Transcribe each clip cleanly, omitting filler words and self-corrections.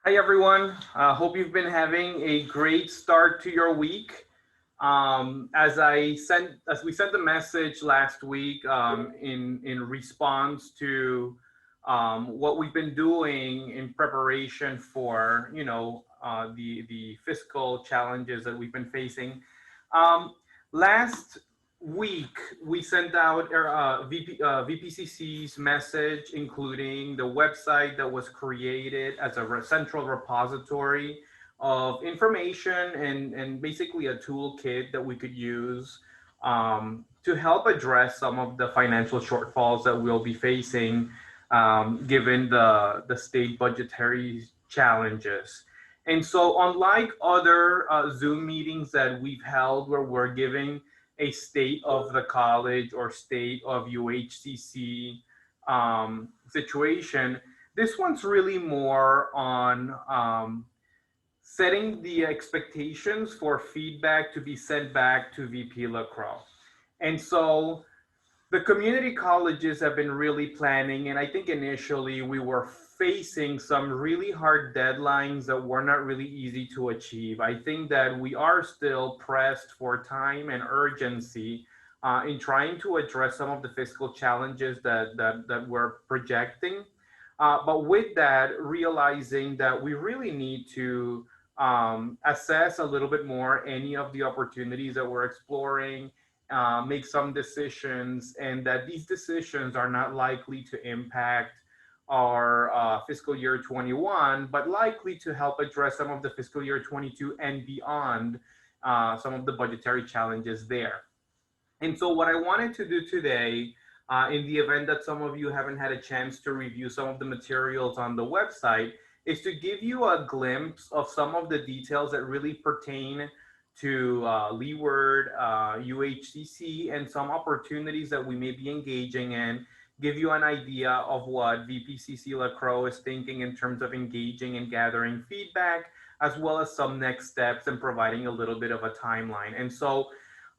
Hi everyone. Hope you've been having a great start to your week. As we sent the message last week in response to what we've been doing in preparation for the fiscal challenges that we've been facing. Last week we sent out VPCC's message, including the website that was created as a central repository of information and basically a toolkit that we could use to help address some of the financial shortfalls that we'll be facing given the state budgetary challenges. And so, unlike other Zoom meetings that we've held where we're giving a state of the college or state of UHCC situation, this one's really more on setting the expectations for feedback to be sent back to VP LaCroix. And so the community colleges have been really planning, and I think initially we were facing some really hard deadlines that were not really easy to achieve. I think that we are still pressed for time and urgency in trying to address some of the fiscal challenges that we're projecting. But with that, realizing that we really need to assess a little bit more any of the opportunities that we're exploring, make some decisions, and that these decisions are not likely to impact our fiscal year 21, but likely to help address some of the fiscal year 22 and beyond, some of the budgetary challenges there. And so, what I wanted to do today, in the event that some of you haven't had a chance to review some of the materials on the website, is to give you a glimpse of some of the details that really pertain to Leeward, UHCC, and some opportunities that we may be engaging in, give you an idea of what VPCC LaCroix is thinking in terms of engaging and gathering feedback, as well as some next steps and providing a little bit of a timeline. And so,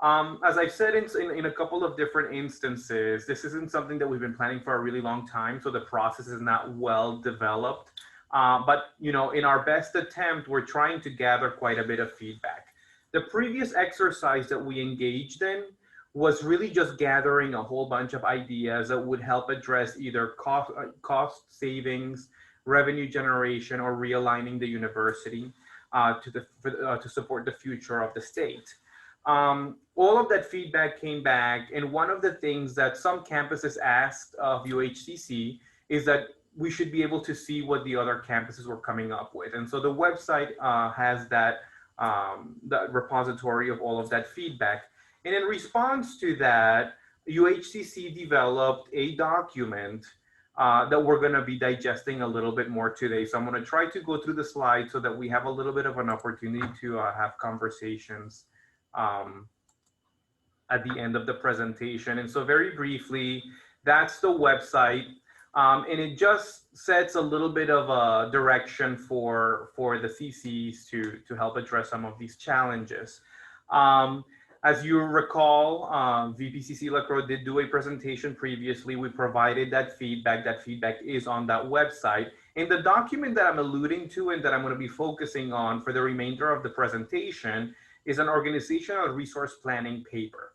as I've said in a couple of different instances, this isn't something that we've been planning for a really long time, so the process is not well developed. But in our best attempt, we're trying to gather quite a bit of feedback. The previous exercise that we engaged in was really just gathering a whole bunch of ideas that would help address either cost savings, revenue generation, or realigning the university to support the future of the state. All of that feedback came back, and one of the things that some campuses asked of UHCC is that we should be able to see what the other campuses were coming up with. And so the website has that repository of all of that feedback. And in response to that, UHCC developed a document that we're going to be digesting a little bit more today. So I'm going to try to go through the slides so that we have a little bit of an opportunity to have conversations at the end of the presentation. And so very briefly, that's the website. And it just sets a little bit of a direction for the CCs to help address some of these challenges. As you recall, VPCC LaCroix did do a presentation previously. We provided that feedback. That feedback is on that website. And the document that I'm alluding to and that I'm going to be focusing on for the remainder of the presentation is an organizational resource planning paper.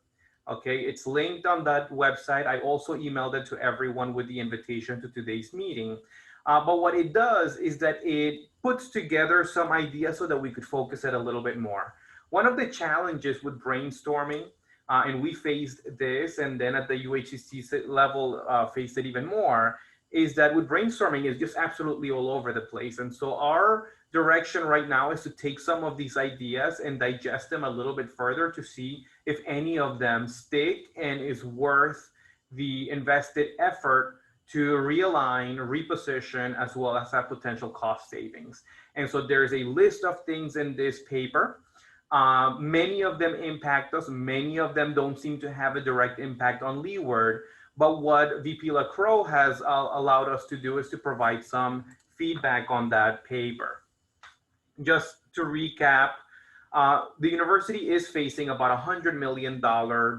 Okay, it's linked on that website. I also emailed it to everyone with the invitation to today's meeting. But what it does is that it puts together some ideas so that we could focus it a little bit more. One of the challenges with brainstorming, and we faced this, and then at the UHCC level faced it even more, is that with brainstorming is just absolutely all over the place. And so our direction right now is to take some of these ideas and digest them a little bit further to see if any of them stick and is worth the invested effort to realign, reposition, as well as have potential cost savings. And so there's a list of things in this paper. Many of them impact us. Many of them don't seem to have a direct impact on Leeward. But what VP LaCroix has allowed us to do is to provide some feedback on that paper. Just to recap, the university is facing about $100 million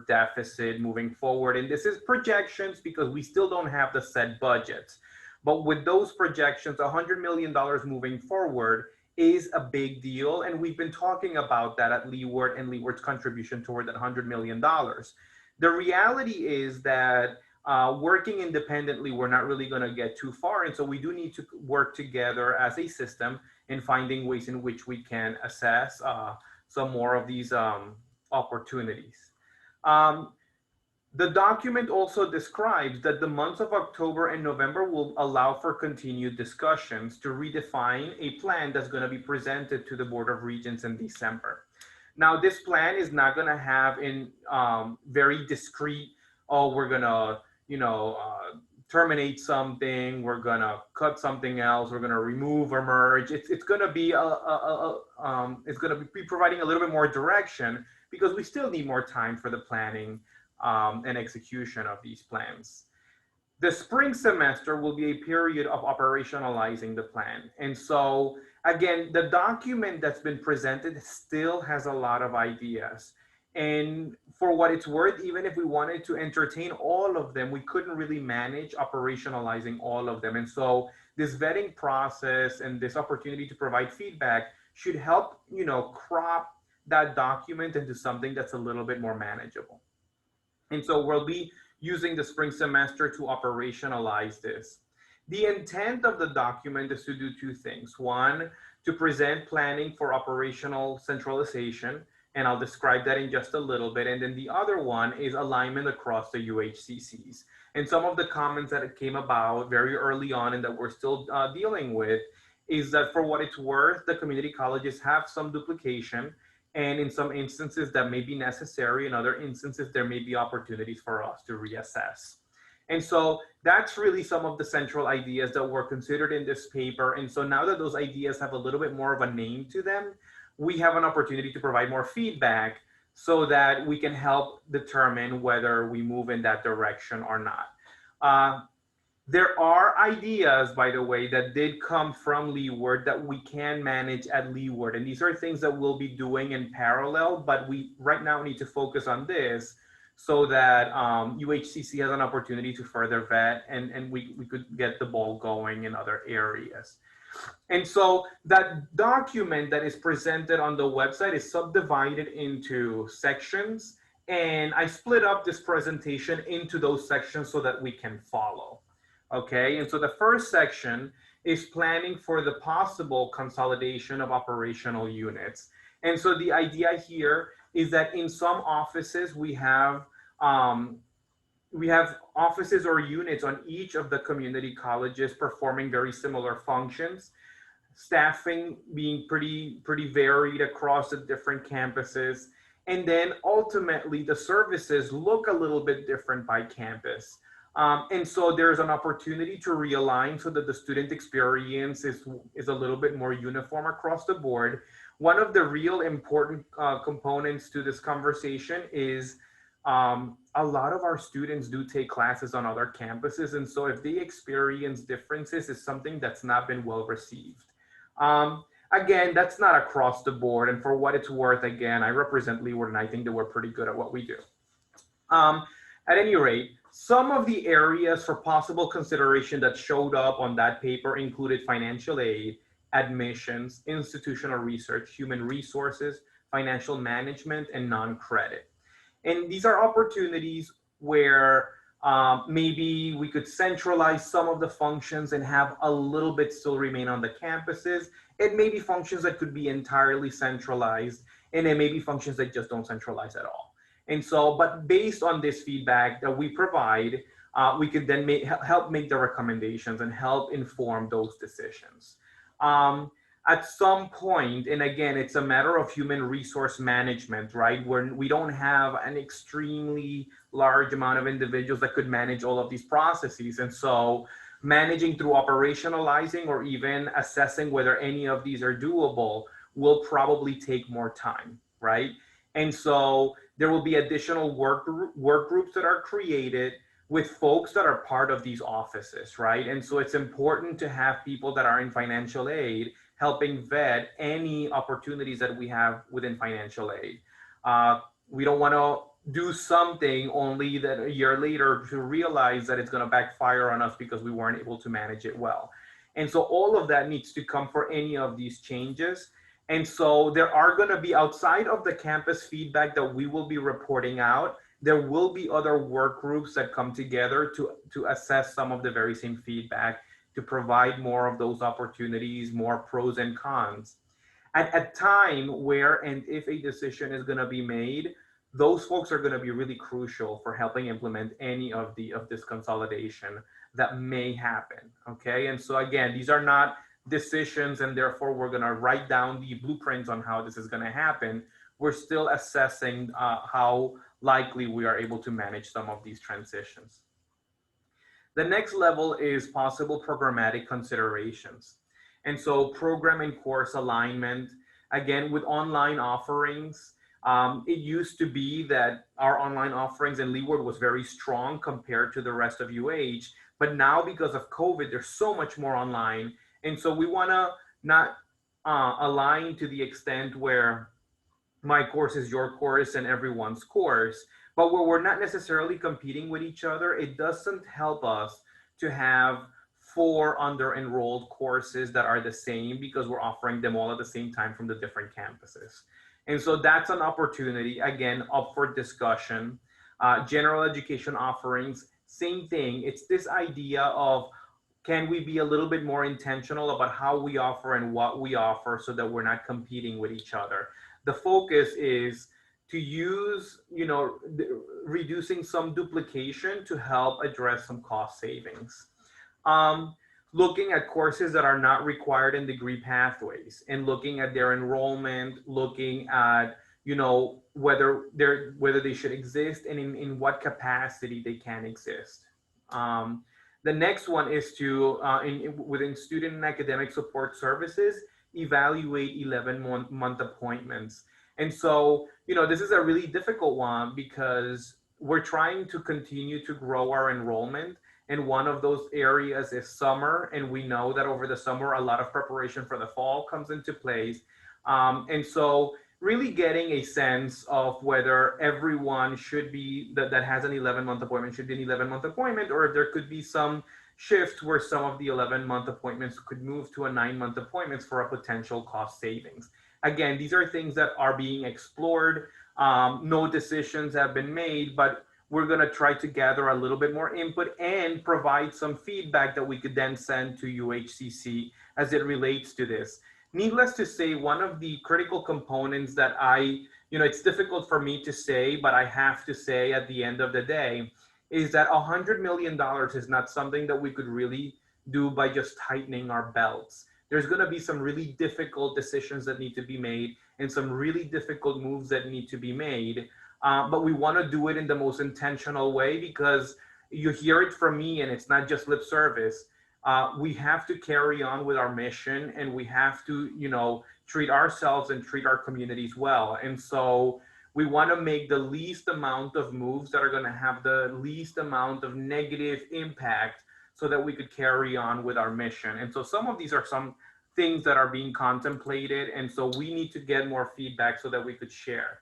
deficit moving forward. And this is projections because we still don't have the set budgets. But with those projections, $100 million moving forward is a big deal. And we've been talking about that at Leeward and Leeward's contribution toward that $100 million. The reality is that working independently, we're not really going to get too far. And so we do need to work together as a system in finding ways in which we can assess some more of these opportunities. The document also describes that the months of October and November will allow for continued discussions to redefine a plan that's going to be presented to the Board of Regents in December. Now, this plan is not going to have in very discrete, oh, we're going to, terminate something, we're going to cut something else, we're going to remove or merge. It's going to be it's going to be providing a little bit more direction, because we still need more time for the planning and execution of these plans. The spring semester will be a period of operationalizing the plan. And so, again, the document that's been presented still has a lot of ideas. And for what it's worth, even if we wanted to entertain all of them, we couldn't really manage operationalizing all of them. And so this vetting process and this opportunity to provide feedback should help, crop that document into something that's a little bit more manageable. And so we'll be using the spring semester to operationalize this. The intent of the document is to do two things. One, to present planning for operational centralization, and I'll describe that in just a little bit. And then the other one is alignment across the UHCCs. And some of the comments that came about very early on and that we're still dealing with is that, for what it's worth, the community colleges have some duplication. And in some instances that may be necessary. In other instances, there may be opportunities for us to reassess. And so that's really some of the central ideas that were considered in this paper. And so now that those ideas have a little bit more of a name to them, we have an opportunity to provide more feedback so that we can help determine whether we move in that direction or not. There are ideas, by the way, that did come from Leeward that we can manage at Leeward. And these are things that we'll be doing in parallel, but we right now need to focus on this so that UHCC has an opportunity to further vet and we could get the ball going in other areas. And so that document that is presented on the website is subdivided into sections. And I split up this presentation into those sections so that we can follow. Okay, and so the first section is planning for the possible consolidation of operational units. And so the idea here is that in some offices, we have offices or units on each of the community colleges performing very similar functions, staffing being pretty varied across the different campuses. And then ultimately the services look a little bit different by campus. And so there's an opportunity to realign so that the student experience is a little bit more uniform across the board. One of the real important components to this conversation is a lot of our students do take classes on other campuses. And so if they experience differences, it's something that's not been well received. Again, that's not across the board. And for what it's worth, again, I represent Leeward and I think that we're pretty good at what we do. At any rate, some of the areas for possible consideration that showed up on that paper included financial aid, admissions, institutional research, human resources, financial management, and non-credit. And these are opportunities where maybe we could centralize some of the functions and have a little bit still remain on the campuses. It may be functions that could be entirely centralized, and it may be functions that just don't centralize at all. And so, but based on this feedback that we provide, we could then help make the recommendations and help inform those decisions. At some point, and again, it's a matter of human resource management, right? Where we don't have an extremely large amount of individuals that could manage all of these processes. And so managing through operationalizing or even assessing whether any of these are doable will probably take more time, right? And so there will be additional work groups that are created with folks that are part of these offices, right? And so it's important to have people that are in financial aid helping vet any opportunities that we have within financial aid. We don't want to do something only that a year later to realize that it's going to backfire on us because we weren't able to manage it well. And so all of that needs to come for any of these changes. And so there are going to be, outside of the campus feedback that we will be reporting out, there will be other work groups that come together to assess some of the very same feedback, to provide more of those opportunities, more pros and cons. At a time where and if a decision is going to be made, those folks are going to be really crucial for helping implement any of this consolidation that may happen. Okay, and so again, these are not decisions, and therefore we're going to write down the blueprints on how this is going to happen. We're still assessing how likely we are able to manage some of these transitions. The next level is possible programmatic considerations. And so program and course alignment, again, with online offerings, it used to be that our online offerings in Leeward was very strong compared to the rest of UH, but now because of COVID, there's so much more online. And so we wanna not align to the extent where my course is your course and everyone's course, but where we're not necessarily competing with each other, it doesn't help us to have 4 under enrolled courses that are the same because we're offering them all at the same time from the different campuses. And so that's an opportunity, again, up for discussion. General education offerings, same thing. It's this idea of, can we be a little bit more intentional about how we offer and what we offer so that we're not competing with each other? The focus is to use, reducing some duplication to help address some cost savings. Um, Looking at courses that are not required in degree pathways and looking at their enrollment, looking at, whether they should exist and in what capacity they can exist. The next one is to, within student and academic support services, evaluate 11-month appointments. And so, this is a really difficult one because we're trying to continue to grow our enrollment. And one of those areas is summer. And we know that over the summer, a lot of preparation for the fall comes into place. And so really getting a sense of whether everyone should be, that has an 11-month appointment should be an 11-month appointment, or if there could be some shift where some of the 11-month appointments could move to a 9-month appointments for a potential cost savings. Again, these are things that are being explored. No decisions have been made, but we're going to try to gather a little bit more input and provide some feedback that we could then send to UHCC as it relates to this. Needless to say, one of the critical components that it's difficult for me to say, but I have to say at the end of the day, is that $100 million is not something that we could really do by just tightening our belts. There's going to be some really difficult decisions that need to be made and some really difficult moves that need to be made. But we want to do it in the most intentional way, because you hear it from me and it's not just lip service. We have to carry on with our mission, and we have to, treat ourselves and treat our communities well. And so we want to make the least amount of moves that are going to have the least amount of negative impact so that we could carry on with our mission. And so some of these are some things that are being contemplated. And so we need to get more feedback so that we could share.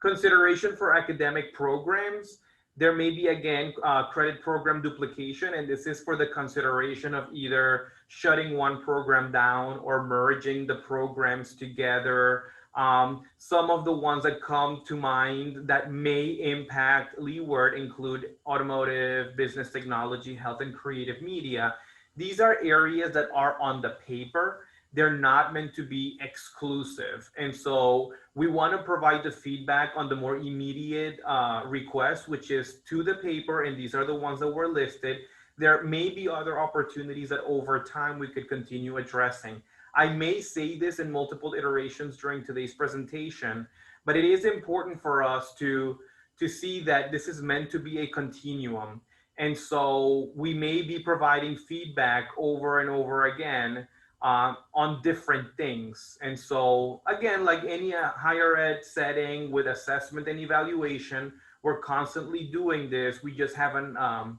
Consideration for academic programs. There may be, again, credit program duplication, and this is for the consideration of either shutting one program down or merging the programs together. Some of the ones that come to mind that may impact Leeward include automotive, business technology, health and creative media. These are areas that are on the paper. They're not meant to be exclusive. And so we want to provide the feedback on the more immediate requests, which is to the paper, and these are the ones that were listed. There may be other opportunities that over time we could continue addressing. I may say this in multiple iterations during today's presentation, but it is important for us to see that this is meant to be a continuum. And so we may be providing feedback over and over again on different things. And so again, like any higher ed setting with assessment and evaluation, we're constantly doing this. We just have an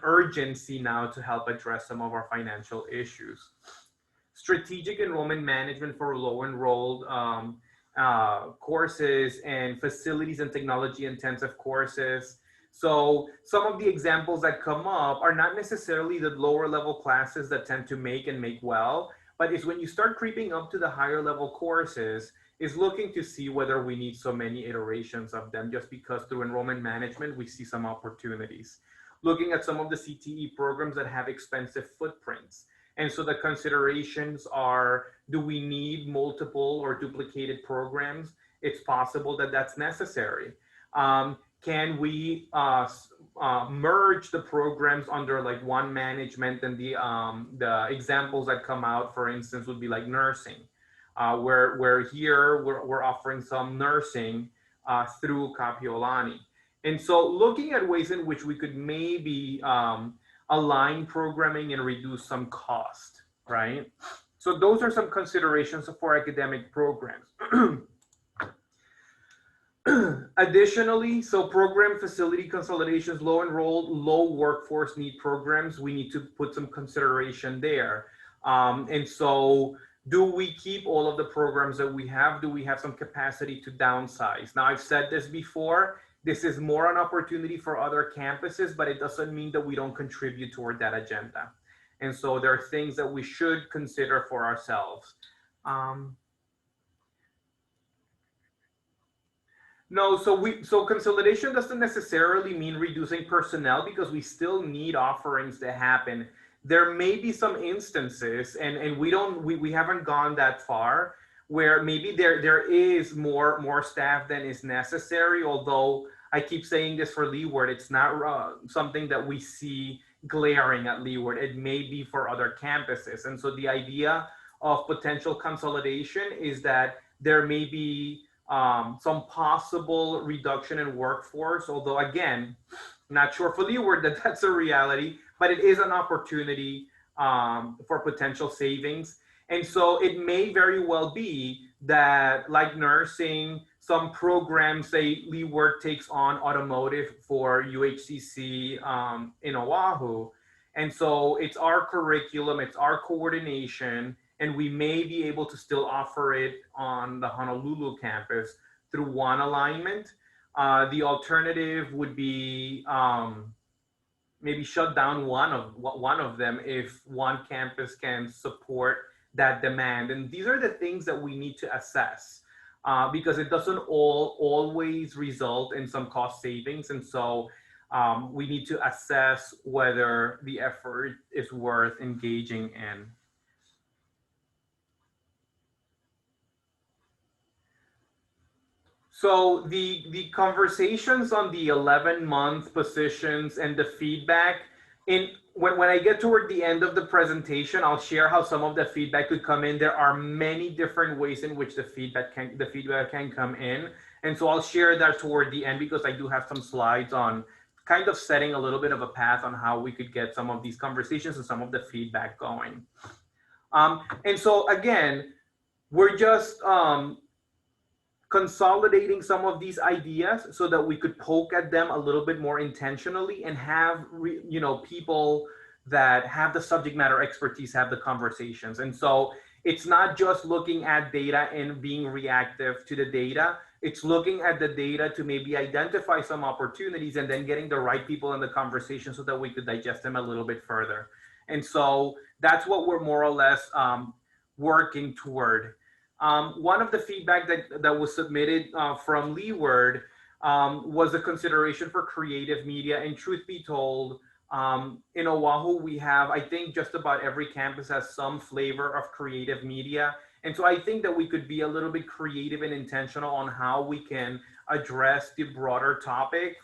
urgency now to help address some of our financial issues. Strategic enrollment management for low enrolled courses and facilities and technology intensive courses. So some of the examples that come up are not necessarily the lower level classes that tend to make well, but it's when you start creeping up to the higher level courses, is looking to see whether we need so many iterations of them, just because through enrollment management, we see some opportunities. Looking at some of the CTE programs that have expensive footprints. And so the considerations are, do we need multiple or duplicated programs? It's possible that that's necessary. Can we merge the programs under like one management? And the examples that come out, for instance, would be like nursing, where here we're offering some nursing through Kapiolani. And so looking at ways in which we could maybe align programming and reduce some cost, right? So those are some considerations for academic programs. Additionally, so program facility consolidations, low enrolled, low workforce need programs, we need to put some consideration there. And so do we keep all of the programs that we have? Do we have some capacity to downsize? Now, I've said this before, this is more an opportunity for other campuses, but it doesn't mean that we don't contribute toward that agenda. And so there are things that we should consider for ourselves. No, so consolidation doesn't necessarily mean reducing personnel, because we still need offerings to happen. There may be some instances, and we haven't gone that far, where maybe there is more staff than is necessary. Although I keep saying this for Leeward, it's not something that we see glaring at Leeward. It may be for other campuses. And so the idea of potential consolidation is that there may be some possible reduction in workforce, although again, not sure for Leeward that that's a reality, but it is an opportunity for potential savings. And so it may very well be that, like nursing, some programs, say Leeward takes on automotive for UHCC in Oahu. And so it's our curriculum, it's our coordination, and we may be able to still offer it on the Honolulu campus through one alignment. The alternative would be maybe shut down one of them if one campus can support that demand. And these are the things that we need to assess, because it doesn't always result in some cost savings. And so we need to assess whether the effort is worth engaging in. So the conversations on the 11-month positions and the feedback, when I get toward the end of the presentation, I'll share how some of the feedback could come in. There are many different ways in which the feedback can come in. And so I'll share that toward the end, because I do have some slides on kind of setting a little bit of a path on how we could get some of these conversations and some of the feedback going. And so again, we're just consolidating some of these ideas so that we could poke at them a little bit more intentionally and have people that have the subject matter expertise have the conversations. And so it's not just looking at data and being reactive to the data. It's looking at the data to maybe identify some opportunities and then getting the right people in the conversation so that we could digest them a little bit further. And so that's what we're more or less working toward. One of the feedback that was submitted from Leeward was a consideration for creative media. And truth be told, in Oahu, we have, I think just about every campus has some flavor of creative media. And so I think that we could be a little bit creative and intentional on how we can address the broader topic.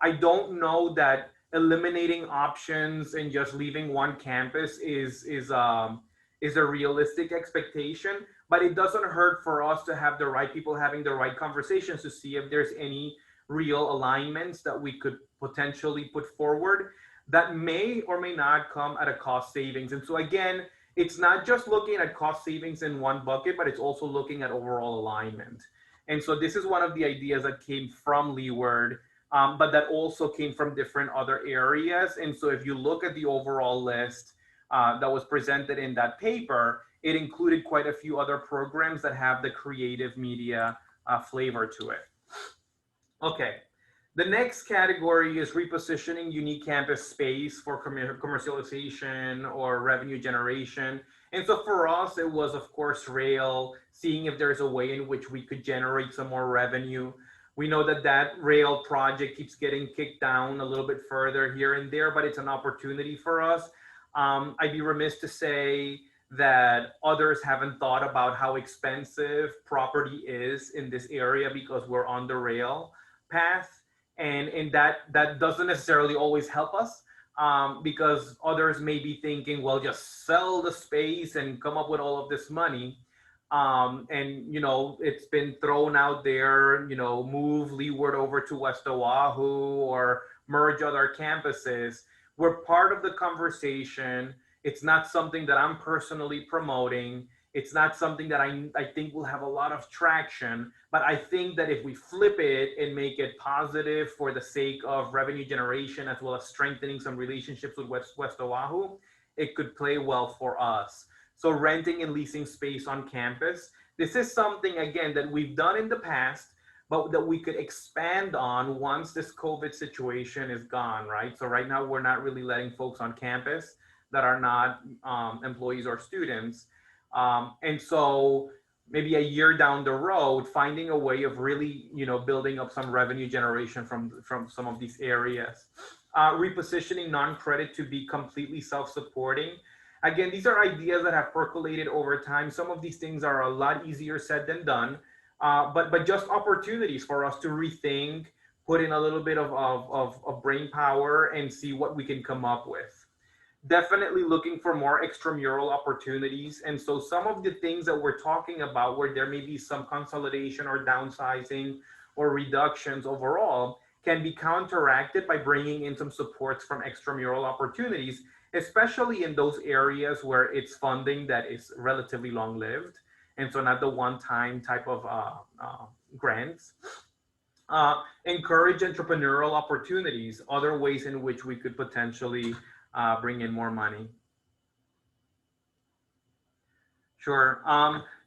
I don't know that eliminating options and just leaving one campus is a realistic expectation, but it doesn't hurt for us to have the right people having the right conversations to see if there's any real alignments that we could potentially put forward that may or may not come at a cost savings. And so again, it's not just looking at cost savings in one bucket, but it's also looking at overall alignment. And so this is one of the ideas that came from Leeward, but that also came from different other areas. And so if you look at the overall list that was presented in that paper, it included quite a few other programs that have the creative media flavor to it. Okay. The next category is repositioning unique campus space for commercialization or revenue generation. And so for us, it was, of course, rail, seeing if there's a way in which we could generate some more revenue. We know that that rail project keeps getting kicked down a little bit further here and there, but it's an opportunity for us. I'd be remiss to say that others haven't thought about how expensive property is in this area because we're on the rail path. And that doesn't necessarily always help us, because others may be thinking, well, just sell the space and come up with all of this money. And, you know, it's been thrown out there, you know, move leeward over to West Oahu or merge other campuses. We're part of the conversation. It's not something that I'm personally promoting. It's not something that I think will have a lot of traction, but I think that if we flip it and make it positive for the sake of revenue generation, as well as strengthening some relationships with West Oahu, it could play well for us. So renting and leasing space on campus, this is something, again, that we've done in the past, but that we could expand on once this COVID situation is gone, right? So right now, we're not really letting folks on campus that are not employees or students. And so maybe a year down the road, finding a way of really, you know, building up some revenue generation from some of these areas. Repositioning non-credit to be completely self-supporting. Again, these are ideas that have percolated over time. Some of these things are a lot easier said than done, but just opportunities for us to rethink, put in a little bit of brain power and see what we can come up with. Definitely looking for more extramural opportunities. And so some of the things that we're talking about where there may be some consolidation or downsizing or reductions overall can be counteracted by bringing in some supports from extramural opportunities, especially in those areas where it's funding that is relatively long-lived. And so not the one-time type of grants. Encourage entrepreneurial opportunities, other ways in which we could potentially bring in more money. Sure.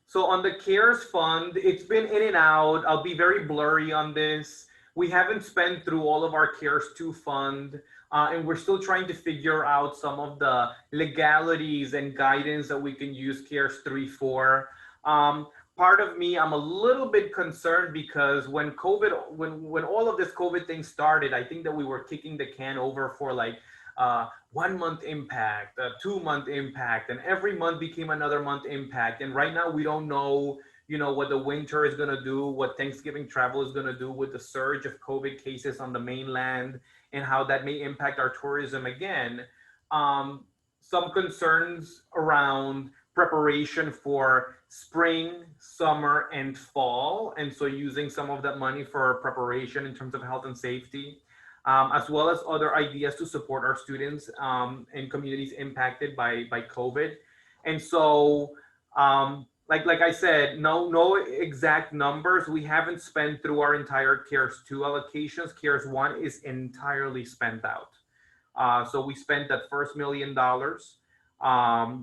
So on the CARES fund, it's been in and out. I'll be very blurry on this. We haven't spent through all of our CARES 2 fund, and we're still trying to figure out some of the legalities and guidance that we can use CARES 3 for. Part of me, I'm a little bit concerned because when all of this COVID thing started, I think that we were kicking the can over for like 1 month impact, 2 month impact, and every month became another month impact. And right now we don't know, you know, what the winter is going to do, what Thanksgiving travel is going to do with the surge of COVID cases on the mainland, and how that may impact our tourism again. Some concerns around preparation for spring, summer, and fall. And so using some of that money for preparation in terms of health and safety. As well as other ideas to support our students in communities impacted by COVID. And so, like I said, no exact numbers. We haven't spent through our entire CARES 2 allocations. CARES 1 is entirely spent out. So we spent that first $1 million.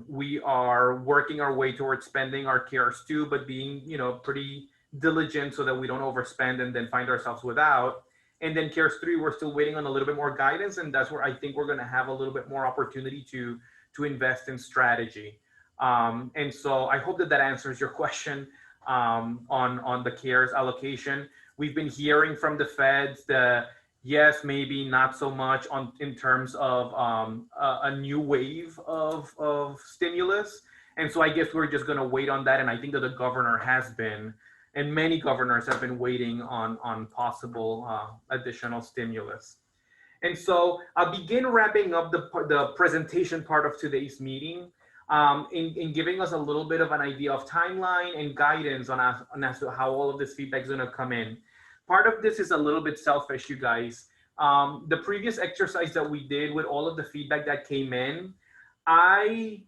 We are working our way towards spending our CARES 2, but being, you know, pretty diligent so that we don't overspend and then find ourselves without. And then CARES 3, we're still waiting on a little bit more guidance, and that's where I think we're going to have a little bit more opportunity to invest in strategy. And so I hope that answers your question on the CARES allocation. We've been hearing from the feds that yes, maybe not so much in terms of a new wave of stimulus. And so I guess we're just going to wait on that. And I think that the governor has been. And many governors have been waiting on possible additional stimulus. And so I'll begin wrapping up the presentation part of today's meeting in giving us a little bit of an idea of timeline and guidance on as to how all of this feedback is going to come in. Part of this is a little bit selfish, you guys. The previous exercise that we did with all of the feedback that came in, I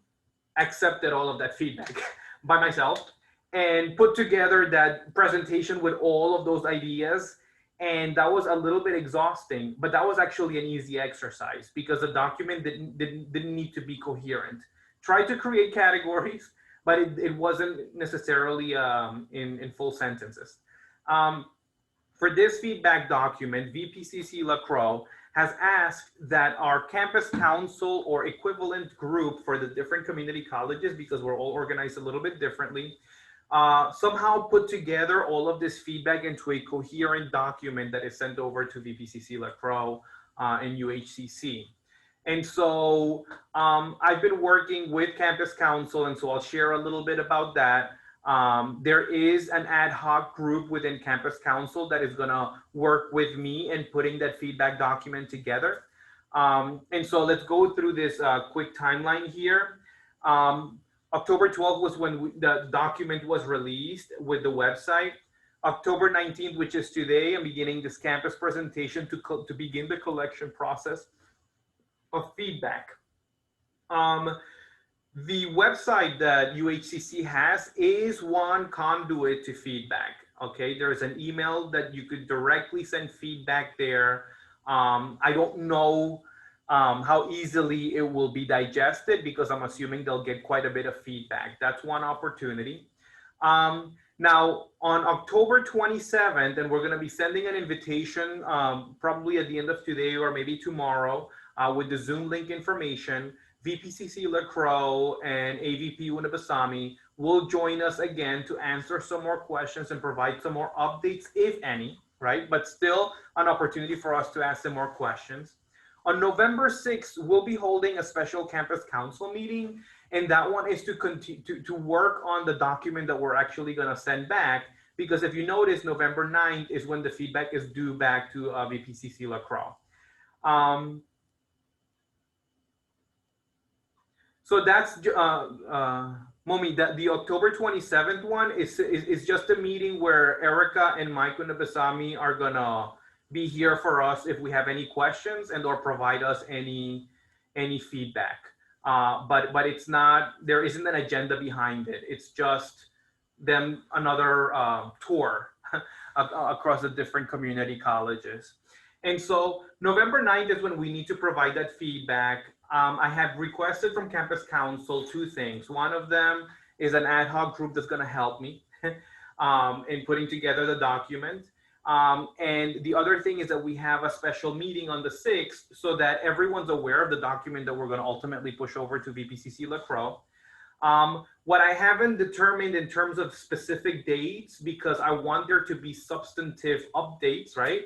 accepted all of that feedback by myself and put together that presentation with all of those ideas. And that was a little bit exhausting, but that was actually an easy exercise because the document didn't need to be coherent. Try to create categories, but it wasn't necessarily in full sentences. Um, for this feedback document, VPCC LaCroix has asked that our campus council or equivalent group for the different community colleges, because we're all organized a little bit differently, somehow put together all of this feedback into a coherent document that is sent over to VPCC LaCroix and UHCC. And so I've been working with Campus Council, and so I'll share a little bit about that. There is an ad hoc group within Campus Council that is going to work with me in putting that feedback document together. And so let's go through this quick timeline here. October 12th was when the document was released with the website. October 19th, which is today, I'm beginning this campus presentation to begin the collection process of feedback. The website that UHCC has is one conduit to feedback. Okay, there's an email that you could directly send feedback there. I don't know how easily it will be digested, because I'm assuming they'll get quite a bit of feedback. That's one opportunity. Now, on October 27th, and we're going to be sending an invitation probably at the end of today or maybe tomorrow with the Zoom link information, VPCC LaCroix and AVP Unabasami will join us again to answer some more questions and provide some more updates, if any, right? But still an opportunity for us to ask them more questions. On November 6th, we'll be holding a special campus council meeting, and that one is to continue to work on the document that we're actually going to send back, because if you notice, November 9th is when the feedback is due back to VPCC LaCroix. So that's Momi, that the October 27th one is just a meeting where Erica and Mike Unabasami are gonna be here for us if we have any questions and or provide us any feedback. But it's not, there isn't an agenda behind it. It's just them another tour across the different community colleges. And so November 9th is when we need to provide that feedback. I have requested from Campus Council two things. One of them is an ad hoc group that's going to help me in putting together the document. And the other thing is that we have a special meeting on the 6th so that everyone's aware of the document that we're going to ultimately push over to VPCC LaCroix. What I haven't determined in terms of specific dates, because I want there to be substantive updates, right,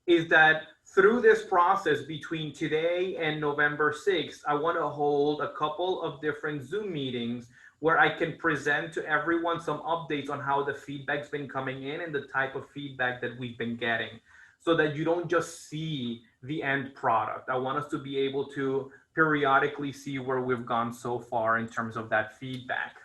is that through this process between today and November 6th, I want to hold a couple of different Zoom meetings where I can present to everyone some updates on how the feedback's been coming in and the type of feedback that we've been getting, so that you don't just see the end product. I want us to be able to periodically see where we've gone so far in terms of that feedback.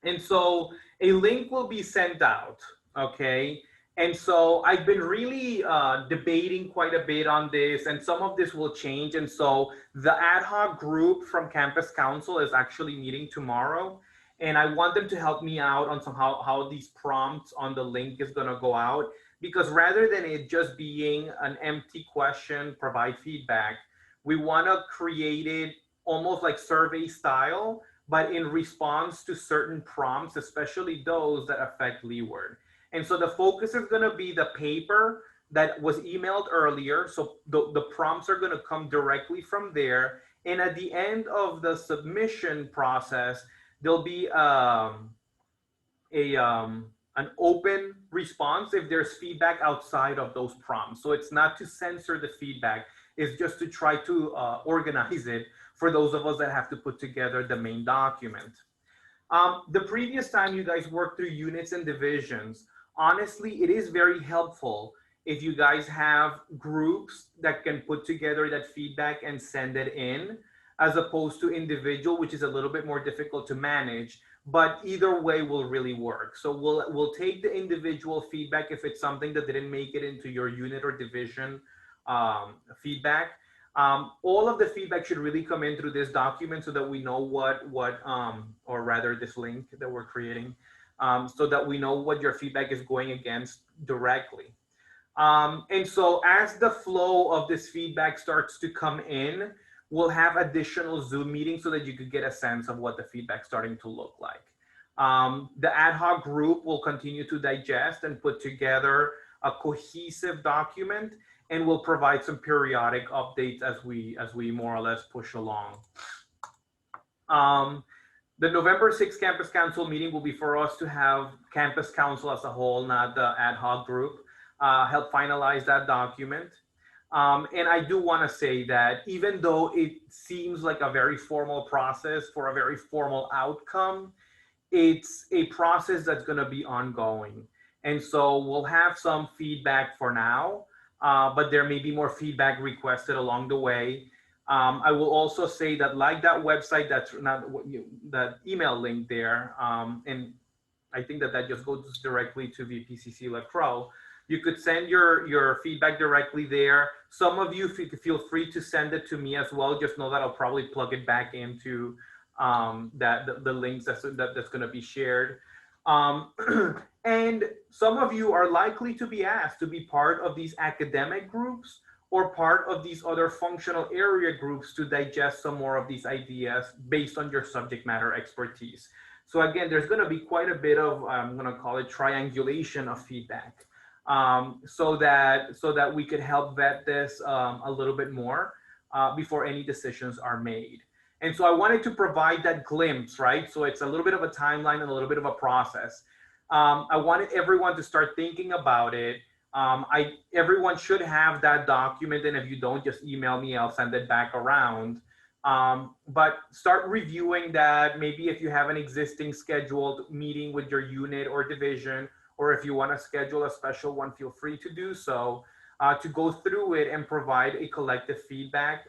And so a link will be sent out, okay? And so I've been really debating quite a bit on this, and some of this will change. And so the ad hoc group from Campus Council is actually meeting tomorrow. And I want them to help me out on how these prompts on the link is going to go out, because rather than it just being an empty question, provide feedback, we want to create it almost like survey style, but in response to certain prompts, especially those that affect leeward. And so the focus is going to be the paper that was emailed earlier. So the prompts are going to come directly from there. And at the end of the submission process, there'll be an open response if there's feedback outside of those prompts. So it's not to censor the feedback. It's just to try to organize it for those of us that have to put together the main document. The previous time you guys worked through units and divisions, honestly, it is very helpful if you guys have groups that can put together that feedback and send it in, as opposed to individual, which is a little bit more difficult to manage, but either way will really work. So we'll take the individual feedback if it's something that didn't make it into your unit or division feedback. All of the feedback should really come in through this document so that we know or rather this link that we're creating, so that we know what your feedback is going against directly. And so as the flow of this feedback starts to come in, we'll have additional Zoom meetings so that you could get a sense of what the feedback's starting to look like. The ad hoc group will continue to digest and put together a cohesive document, and we'll provide some periodic updates as we more or less push along. The November 6th Campus Council meeting will be for us to have Campus Council as a whole, not the ad hoc group, help finalize that document. And I do want to say that even though it seems like a very formal process for a very formal outcome, it's a process that's going to be ongoing. And so we'll have some feedback for now, but there may be more feedback requested along the way. I will also say that, like that website, that's not what that email link there, and I think that just goes directly to VPCC LaCroix. You could send your feedback directly there. Some of you feel free to send it to me as well. Just know that I'll probably plug it back into the links that's going to be shared. And some of you are likely to be asked to be part of these academic groups or part of these other functional area groups to digest some more of these ideas based on your subject matter expertise. So again, there's going to be quite a bit of, I'm going to call it triangulation of feedback, so that we could help vet this a little bit more before any decisions are made. And so I wanted to provide that glimpse, right? So it's a little bit of a timeline and a little bit of a process. I wanted everyone to start thinking about it. Everyone should have that document, and if you don't, just email me, I'll send it back around. But start reviewing that. Maybe if you have an existing scheduled meeting with your unit or division, or if you want to schedule a special one, feel free to do so, to go through it and provide a collective feedback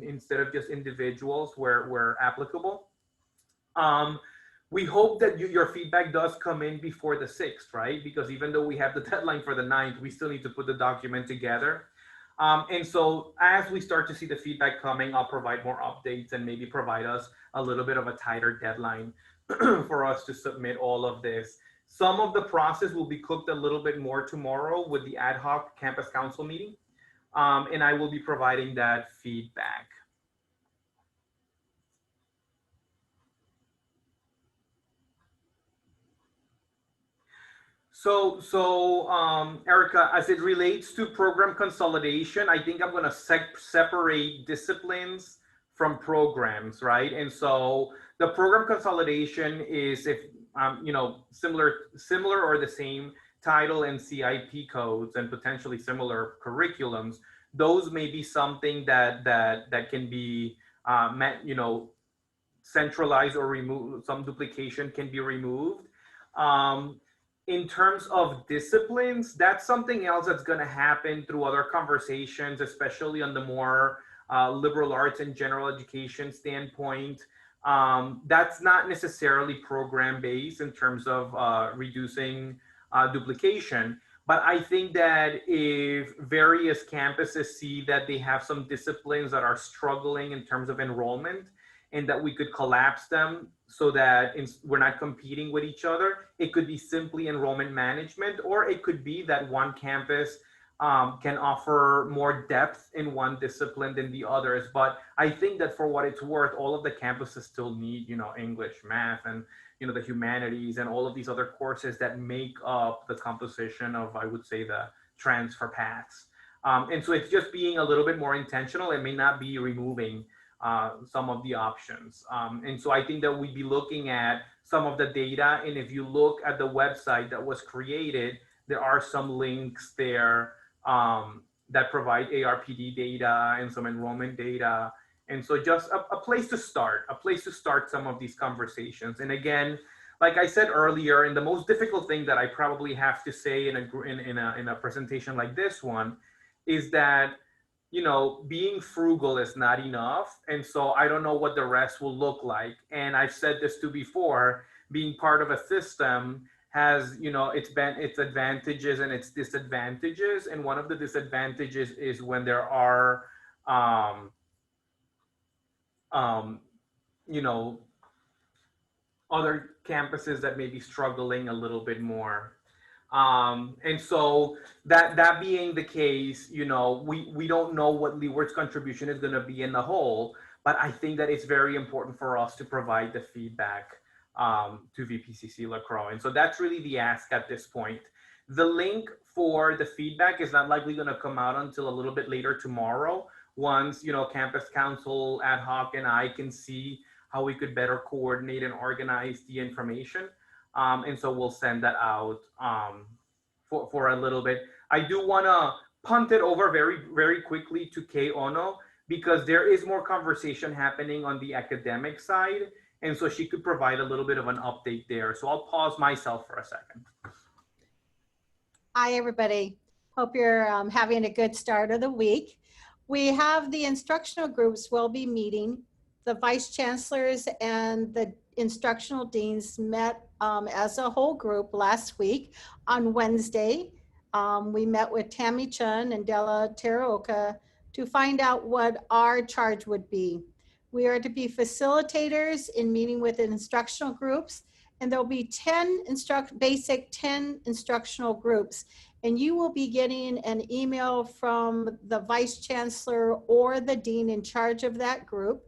instead of just individuals where applicable. We hope that your feedback does come in before the 6th, right? Because even though we have the deadline for the 9th, we still need to put the document together. And so as we start to see the feedback coming, I'll provide more updates and maybe provide us a little bit of a tighter deadline for us to submit all of this. Some of the process will be cooked a little bit more tomorrow with the ad hoc campus council meeting. And I will be providing that feedback. So Erica, as it relates to program consolidation, I think I'm going to separate disciplines from programs, right? And so the program consolidation is, if similar or the same title and CIP codes and potentially similar curriculums. Those may be something that can be centralized or removed. Some duplication can be removed. In terms of disciplines, that's something else that's going to happen through other conversations, especially on the more liberal arts and general education standpoint. That's not necessarily program based in terms of reducing duplication. But I think that if various campuses see that they have some disciplines that are struggling in terms of enrollment, and that we could collapse them so that we're not competing with each other. It could be simply enrollment management, or it could be that one campus can offer more depth in one discipline than the others. But I think that for what it's worth, all of the campuses still need, English, math, and, the humanities and all of these other courses that make up the composition of, I would say, the transfer paths. And so it's just being a little bit more intentional. It may not be removing some of the options. And so I think that we'd be looking at some of the data. And if you look at the website that was created, there are some links there that provide ARPD data and some enrollment data. And so just a place to start some of these conversations. And again, like I said earlier, and the most difficult thing that I probably have to say in a presentation like this one is that being frugal is not enough. And so I don't know what the rest will look like. And I've said this too before, being part of a system has, its advantages and its disadvantages. And one of the disadvantages is when there are, other campuses that may be struggling a little bit more. And so that being the case, you know, we don't know what Leeward's contribution is going to be in the whole, but I think that it's very important for us to provide the feedback to VPCC LaCroix. And so that's really the ask at this point. The link for the feedback is not likely going to come out until a little bit later tomorrow, once, you know, Campus Council ad hoc and I can see how we could better coordinate and organize the information. And so we'll send that out for a little bit. I do want to punt it over very quickly to Kay Ono, because there is more conversation happening on the academic side. And so she could provide a little bit of an update there. So I'll pause myself for a second. Hi, everybody. Hope you're having a good start of the week. We have the instructional groups will be meeting. The vice chancellors and the instructional deans met as a whole group last week on Wednesday. We met with Tammy Chun and Della Teraoka to find out what our charge would be. We are to be facilitators in meeting with instructional groups, and there'll be 10 basic 10 instructional groups. And you will be getting an email from the vice chancellor or the dean in charge of that group.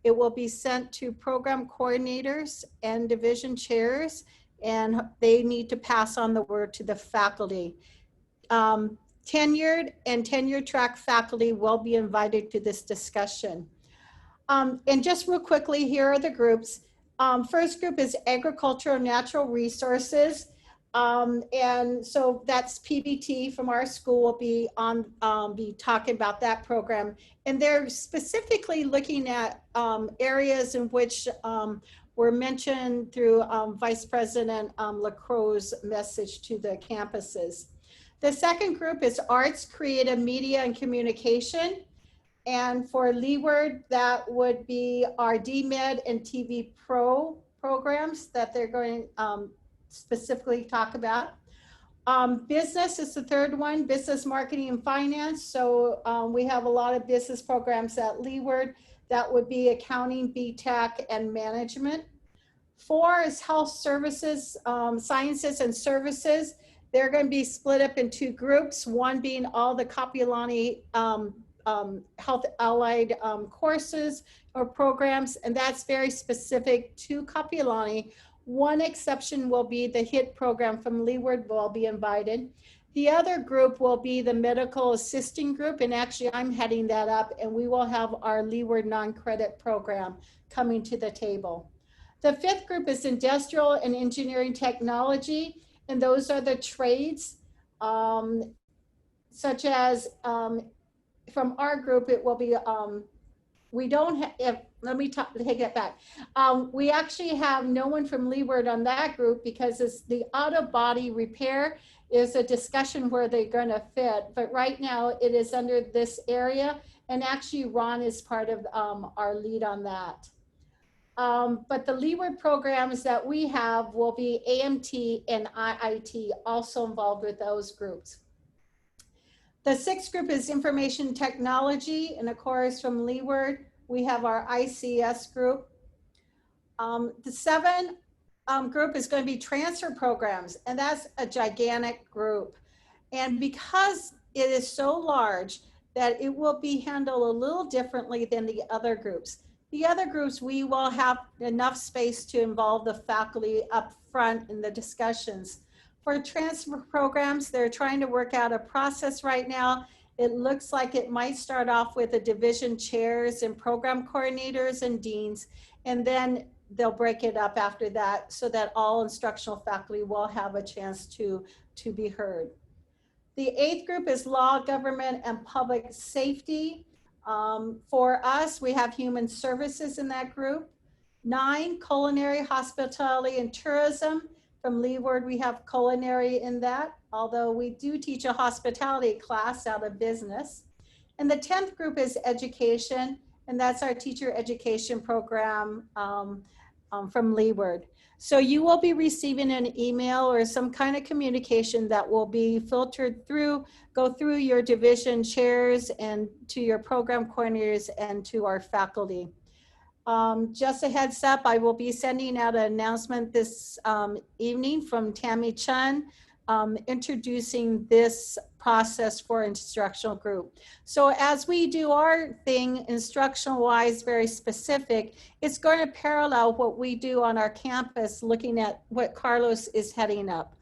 It will be sent to program coordinators and division chairs, and they need to pass on the word to the faculty. Tenured and tenure track faculty will be invited to this discussion. And just real quickly, here are the groups. First group is agriculture and natural resources. And so that's PBT from our school will be be talking about that program. And they're specifically looking at areas in which were mentioned through Vice President LaCroix's message to the campuses. The second group is arts, creative media, and communication. And for Leeward, that would be our DMed and TV Pro programs that they're going specifically talk about. Business is the third one, business, marketing, and finance. So we have a lot of business programs at Leeward. That would be accounting, BTech, and management. 4 is health services, sciences, and services. They're going to be split up in 2 groups, one being all the Kapiolani health allied courses or programs, and that's very specific to Kapiolani. One exception will be the HIT program from Leeward will be invited. The other group will be the medical assisting group, and actually I'm heading that up, and we will have our Leeward non-credit program coming to the table. The 5th group is industrial and engineering technology, and those are the trades, such as from our group, it will be, we don't have, let me take that back. We actually have no one from Leeward on that group because it's the auto body repair is a discussion where they're going to fit. But right now it is under this area. And actually Ron is part of our lead on that. But the Leeward programs that we have will be AMT and IIT also involved with those groups. The 6th group is information technology, and of course from Leeward, we have our ICS group. The 7th group is going to be transfer programs, and that's a gigantic group. And because it is so large that it will be handled a little differently than the other groups. The other groups, we will have enough space to involve the faculty up front in the discussions. For transfer programs, they're trying to work out a process right now. It looks like it might start off with the division chairs and program coordinators and deans, and then they'll break it up after that so that all instructional faculty will have a chance to be heard. The 8th group is law, government, and public safety. For us, we have human services in that group. 9, culinary, hospitality, and tourism. From Leeward, we have culinary in that, although we do teach a hospitality class out of business. And the 10th group is education, and that's our teacher education program from Leeward. So you will be receiving an email or some kind of communication that will be filtered through, go through your division chairs and to your program coordinators and to our faculty. Just a heads up, I will be sending out an announcement this evening from Tammy Chun introducing this process for instructional group. So as we do our thing instructional wise, very specific, it's going to parallel what we do on our campus, looking at what Carlos is heading up.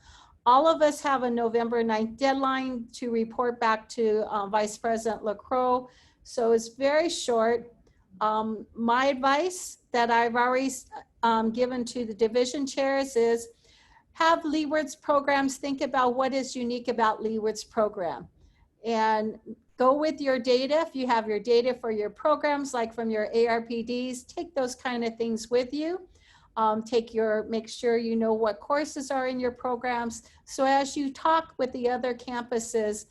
All of us have a November 9th deadline to report back to Vice President LaCroix. So it's very short. My advice that I've already given to the division chairs is have Leeward's programs think about what is unique about Leeward's program and go with your data. If you have your data for your programs, like from your ARPDs, take those kind of things with you. Make sure you know what courses are in your programs. So as you talk with the other campuses,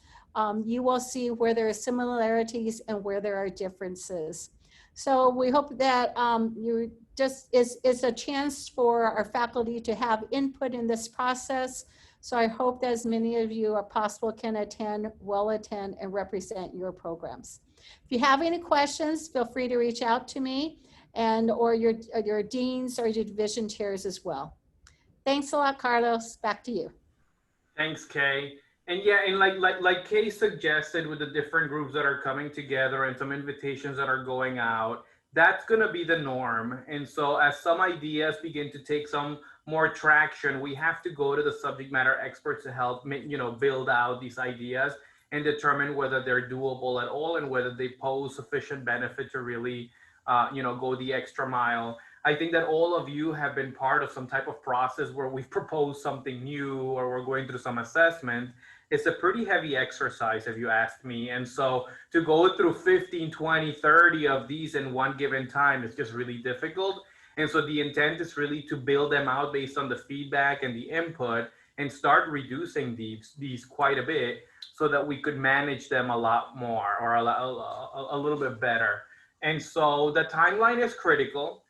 you will see where there are similarities and where there are differences. So we hope that you just is a chance for our faculty to have input in this process. So I hope that as many of you as possible can attend, will attend, and represent your programs. If you have any questions, feel free to reach out to me and or your deans or your division chairs as well. Thanks a lot, Carlos. Back to you. Thanks, Kay. And yeah, and like Kay suggested, with the different groups that are coming together and some invitations that are going out, that's going to be the norm. And so as some ideas begin to take some more traction, we have to go to the subject matter experts to help build out these ideas and determine whether they're doable at all and whether they pose sufficient benefit to really go the extra mile. I think that all of you have been part of some type of process where we've proposed something new or we're going through some assessment. It's a pretty heavy exercise, if you ask me. And so to go through 15, 20, 30 of these in one given time is just really difficult. And so the intent is really to build them out based on the feedback and the input and start reducing these quite a bit so that we could manage them a lot more or a little bit better. And so the timeline is critical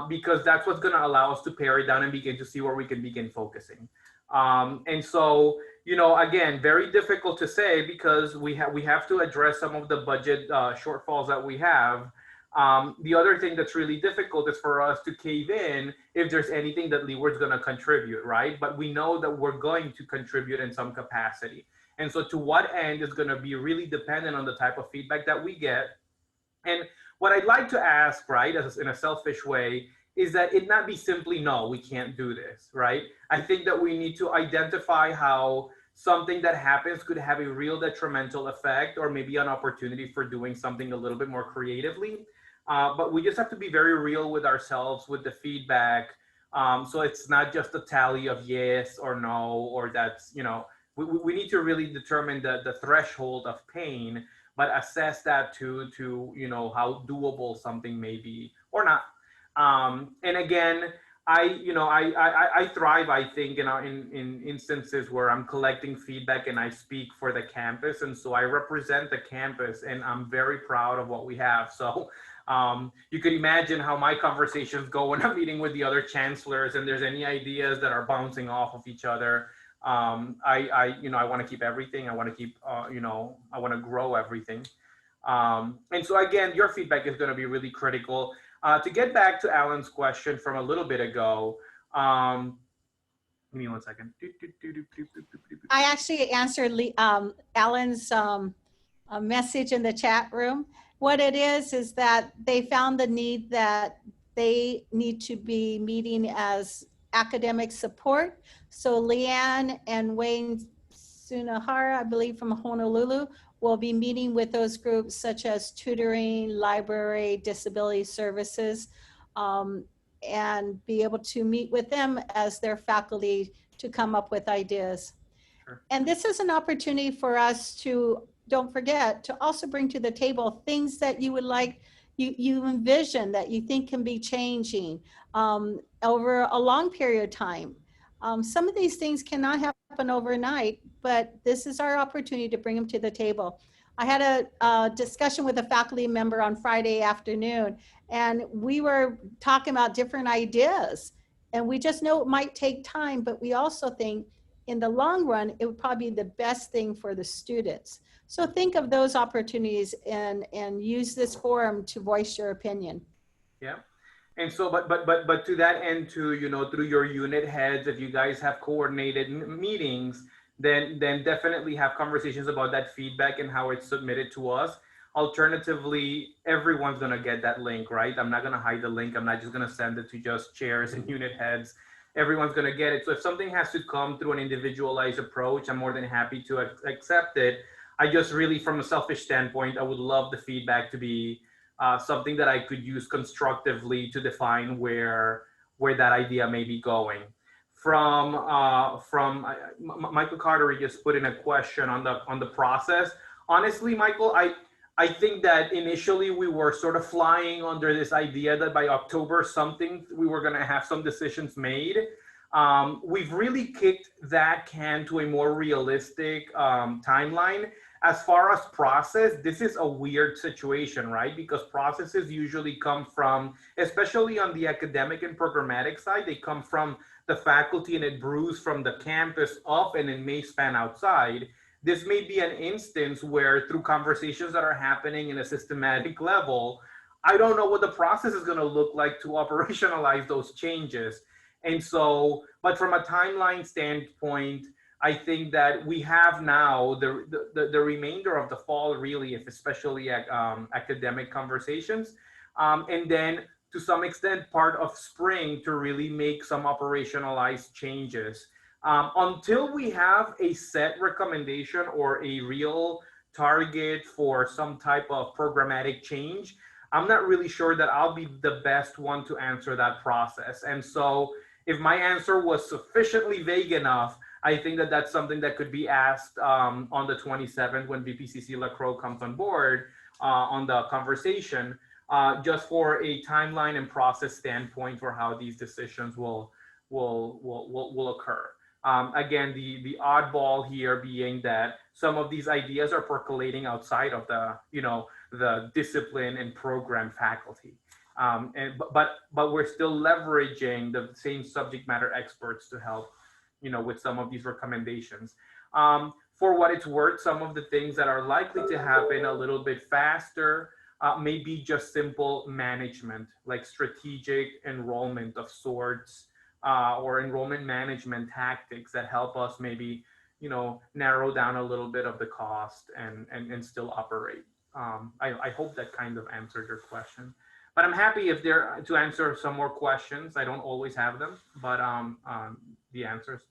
because that's what's going to allow us to pare it down and begin to see where we can begin focusing. And so, again, very difficult to say because we have to address some of the budget shortfalls that we have. The other thing that's really difficult is for us to cave in if there's anything that Leeward's going to contribute, right? But we know that we're going to contribute in some capacity. And so to what end is going to be really dependent on the type of feedback that we get. And what I'd like to ask, right, in a selfish way, is that it not be simply, no, we can't do this, right? I think that we need to identify how something that happens could have a real detrimental effect or maybe an opportunity for doing something a little bit more creatively. But we just have to be very real with ourselves with the feedback. So it's not just a tally of yes or no, or that's, we need to really determine the threshold of pain, but assess that to how doable something may be or not. And again, I thrive, I think, in instances where I'm collecting feedback and I speak for the campus. And so I represent the campus and I'm very proud of what we have. So you could imagine how my conversations go when I'm meeting with the other chancellors and there's any ideas that are bouncing off of each other. I want to keep everything. I want to keep, I want to grow everything. And so again, your feedback is going to be really critical. To get back to Alan's question from a little bit ago, give me 1 second. I actually answered Alan's message in the chat room. What it is that they found the need that they need to be meeting as academic support. So Leanne and Wayne Sunahara, I believe from Honolulu, will be meeting with those groups such as tutoring, library, disability services, and be able to meet with them as their faculty to come up with ideas. Sure. And this is an opportunity for us to, don't forget, to also bring to the table things that you would like, you envision that you think can be changing over a long period of time. Some of these things cannot happen overnight, but this is our opportunity to bring them to the table. I had a discussion with a faculty member on Friday afternoon, and we were talking about different ideas. And we just know it might take time, but we also think in the long run, it would probably be the best thing for the students. So think of those opportunities and use this forum to voice your opinion. Yeah. And so, but to that end too, through your unit heads, if you guys have coordinated meetings, then definitely have conversations about that feedback and how it's submitted to us. Alternatively, everyone's gonna get that link, right? I'm not gonna hide the link. I'm not just gonna send it to just chairs and unit heads. Everyone's gonna get it. So if something has to come through an individualized approach, I'm more than happy to accept it. I just really, from a selfish standpoint, I would love the feedback to be something that I could use constructively to define where that idea may be going. Michael Carter just put in a question on the process. Honestly, Michael, I think that initially we were sort of flying under this idea that by October something we were going to have some decisions made. We've really kicked that can to a more realistic timeline. As far as process, this is a weird situation, right? Because processes usually come from, especially on the academic and programmatic side, they come from the faculty and it brews from the campus up and it may span outside. This may be an instance where through conversations that are happening in a systematic level, I don't know what the process is going to look like to operationalize those changes. And so, but from a timeline standpoint, I think that we have now the remainder of the fall, really, if especially academic conversations, and then to some extent part of spring to really make some operationalized changes. Until we have a set recommendation or a real target for some type of programmatic change, I'm not really sure that I'll be the best one to answer that process. And so if my answer was sufficiently vague enough, I think that that's something that could be asked on the 27th when VPCC LaCroix comes on board on the conversation, just for a timeline and process standpoint for how these decisions will occur. Again, the oddball here being that some of these ideas are percolating outside of the discipline and program faculty. But we're still leveraging the same subject matter experts to help, with some of these recommendations. For what it's worth, some of the things that are likely to happen a little bit faster may be just simple management, like strategic enrollment of sorts, or enrollment management tactics that help us maybe, narrow down a little bit of the cost and still operate. I hope that kind of answered your question. But I'm happy if there to answer some more questions. I don't always have them, but the answers.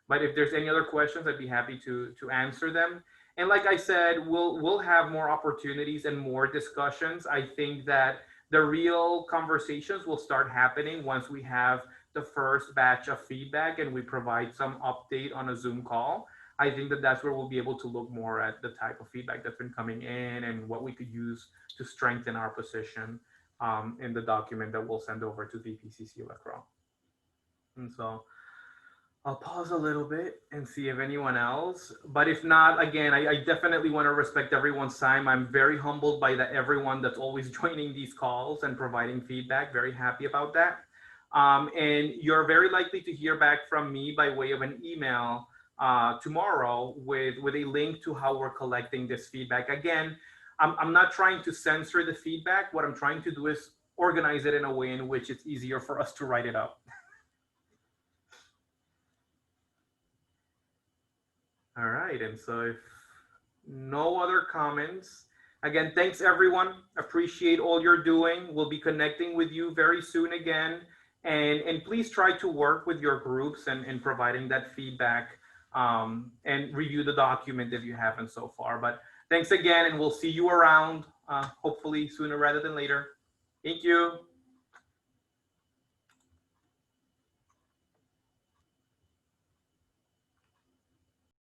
But if there's any other questions, I'd be happy to answer them. And like I said, we'll have more opportunities and more discussions. I think that the real conversations will start happening once we have the first batch of feedback and we provide some update on a Zoom call. I think that that's where we'll be able to look more at the type of feedback that's been coming in and what we could use to strengthen our position in the document that we'll send over to VPCC LaCroix. And so I'll pause a little bit and see if anyone else, but if not, again, I definitely want to respect everyone's time. I'm very humbled by everyone that's always joining these calls and providing feedback. Very happy about that. And you're very likely to hear back from me by way of an email tomorrow with a link to how we're collecting this feedback. Again, I'm not trying to censor the feedback. What I'm trying to do is organize it in a way in which it's easier for us to write it up. All right, and so if no other comments, again, thanks everyone. Appreciate all you're doing. We'll be connecting with you very soon again. And please try to work with your groups and providing that feedback and review the document if you haven't so far. But thanks again, and we'll see you around, hopefully sooner rather than later. Thank you.